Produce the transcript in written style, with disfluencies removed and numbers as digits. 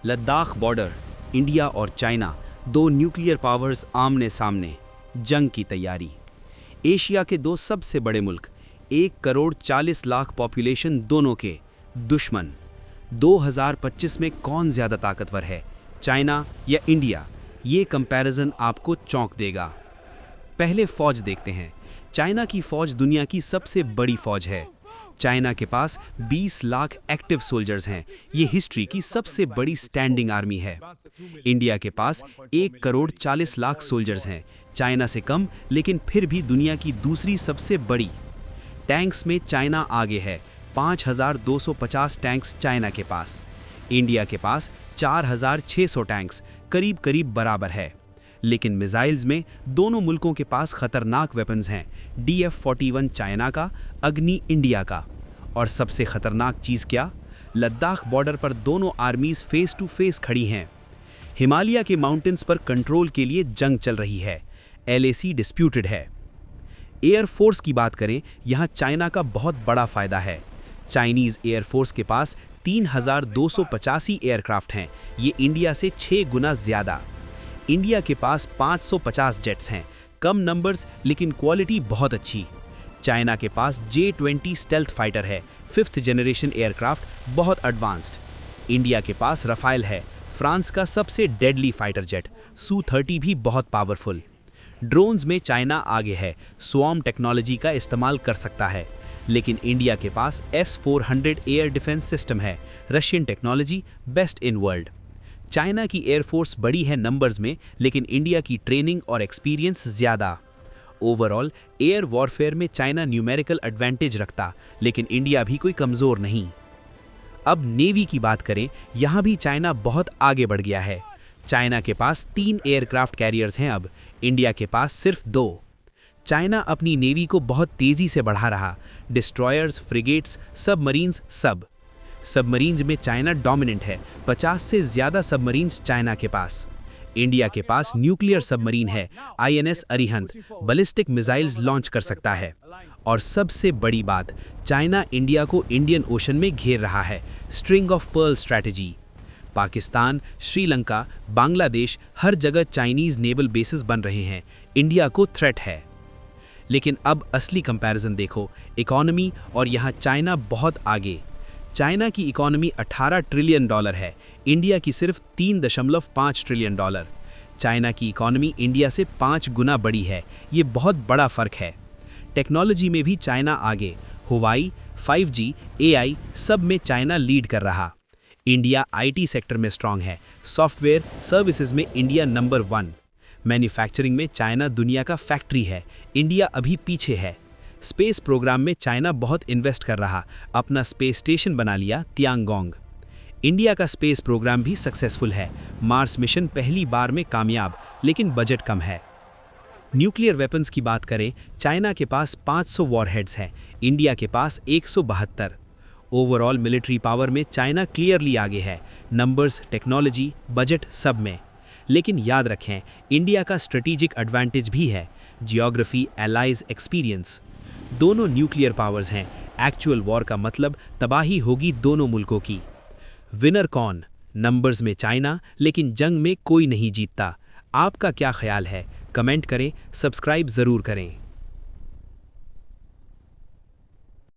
Ladakh border, India और China, दो nuclear powers आमने सामने, जंग की तैयारी। एशिया के दो सबसे बड़े मुल्क, 1,40,00,000 पॉपुलेशन दोनों के दुश्मन। 2025 में कौन ज़्यादा ताकतवर है, चाइना या इंडिया? ये कंपैरिजन आपको चौंक देगा। पहले फौज देखते हैं। चाइना की फौज दुनिया की सबसे बड़ी फौज है। चाइना के पास 20 लाख एक्टिव सोल्जर्स हैं। ये हिस्ट्री की सबसे बड़ी स्टैंडिंग आर्मी है। इंडिया के पास 1,40,00,000 सोल्जर्स हैं। चाइना से कम, लेकिन फिर भी दुनिया की दूसरी सबसे बड़ी। टैंक्स में चाइना आगे है। 5,250 टैंक्स चाइना के पास। इंडिया के पास 4,600 टैंक्स, करीब करीब बराबर है। लेकिन मिसाइल्स में दोनों मुल्कों के पास खतरनाक वेपन्स हैं। DF-41 चाइना का, अग्नि इंडिया का। और सबसे खतरनाक चीज़ क्या? लद्दाख बॉर्डर पर दोनों आर्मीज फेस टू फेस खड़ी हैं। हिमालय के माउंटेन्स पर कंट्रोल के लिए जंग चल रही है। LAC डिस्प्यूटेड है। एयरफोर्स की बात करें, यहाँ चाइना का बहुत बड़ा फायदा है। चाइनीज़ एयरफोर्स के पास 3,285 एयरक्राफ्ट हैं। ये इंडिया से 6 गुना ज़्यादा। इंडिया के पास 550 जेट्स हैं। कम नंबर्स, लेकिन क्वालिटी बहुत अच्छी। चाइना के पास J-20 स्टेल्थ फाइटर है, 5th जनरेशन एयरक्राफ्ट, बहुत एडवांस्ड। इंडिया के पास रफाइल है, फ्रांस का सबसे डेडली फाइटर जेट। Su-30 भी बहुत पावरफुल। ड्रोन्स में चाइना आगे है, स्वॉर्म टेक्नोलॉजी का इस्तेमाल कर सकता है। लेकिन इंडिया के पास S-400 एयर डिफेंस सिस्टम है, Russian technology, best in world. China की एयरफोर्स बड़ी है नंबर्स में, लेकिन इंडिया की ट्रेनिंग और एक्सपीरियंस ज़्यादा। ओवरऑल एयर वॉरफेयर में चाइना न्यूमेरिकल एडवांटेज रखता, लेकिन इंडिया भी कोई कमज़ोर नहीं। अब नेवी की बात करें, यहाँ भी चाइना बहुत आगे बढ़ गया है। चाइना के पास 3 एयरक्राफ्ट कैरियर्स हैं अब, इंडिया के पास सिर्फ 2। चाइना अपनी नेवी को बहुत तेज़ी से बढ़ा रहा। डिस्ट्रॉयर्स, फ्रिगेट्स, सबमरीन्स, सब। सबमरीन्स में चाइना डोमिनेंट है, 50 से ज़्यादा सबमरीन्स चाइना के पास। इंडिया के पास न्यूक्लियर सबमरीन है, INS Arihant, ballistic missiles launch कर सकता है। और सबसे बड़ी बात, चाइना इंडिया को इंडियन ओशन में घेर रहा है, string of pearl strategy. Pakistan, Sri Lanka, Bangladesh, हर जगह चाइनीज़ नेवल बेसिस बन रहे हैं। इंडिया को थ्रेट है। लेकिन अब असली कंपैरिजन देखो, इकोनॉमी, और यहाँ चाइना बहुत आगे। चाइना की इकोनॉमी $18 ट्रिलियन है, इंडिया की सिर्फ $3.5 ट्रिलियन। चाइना की इकोनॉमी इंडिया से 5 गुना बड़ी है। ये बहुत बड़ा फ़र्क है। टेक्नोलॉजी में भी चाइना आगे। हुवाई, 5G, AI, सब में चाइना लीड कर रहा। इंडिया IT सेक्टर में स्ट्रांग है। सॉफ्टवेयर सर्विसेज में इंडिया नंबर 1। मैन्युफैक्चरिंग में चाइना दुनिया का फैक्ट्री है, इंडिया अभी पीछे है। स्पेस प्रोग्राम में चाइना बहुत इन्वेस्ट कर रहा, अपना स्पेस स्टेशन बना लिया, तियांगोंग। इंडिया का स्पेस प्रोग्राम भी सक्सेसफुल है। मार्स मिशन पहली बार में कामयाब, लेकिन बजट कम है। न्यूक्लियर वेपन्स की बात करें, चाइना के पास 500 वॉरहेड्स हैं, इंडिया के पास 172। ओवरऑल मिलिट्री पावर में चाइना क्लियरली आगे है, नंबर्स, टेक्नोलॉजी, बजट, सब में। लेकिन याद रखें, इंडिया का स्ट्रेटेजिक एडवांटेज भी है, जियोग्राफी, एलाइज, एक्सपीरियंस। दोनों न्यूक्लियर पावर्स हैं। एक्चुअल वॉर का मतलब तबाही होगी दोनों मुल्कों की। विनर कौन? नंबर्स में चाइना, लेकिन जंग में कोई नहीं जीतता। आपका क्या ख्याल है? कमेंट करें, सब्सक्राइब ज़रूर करें।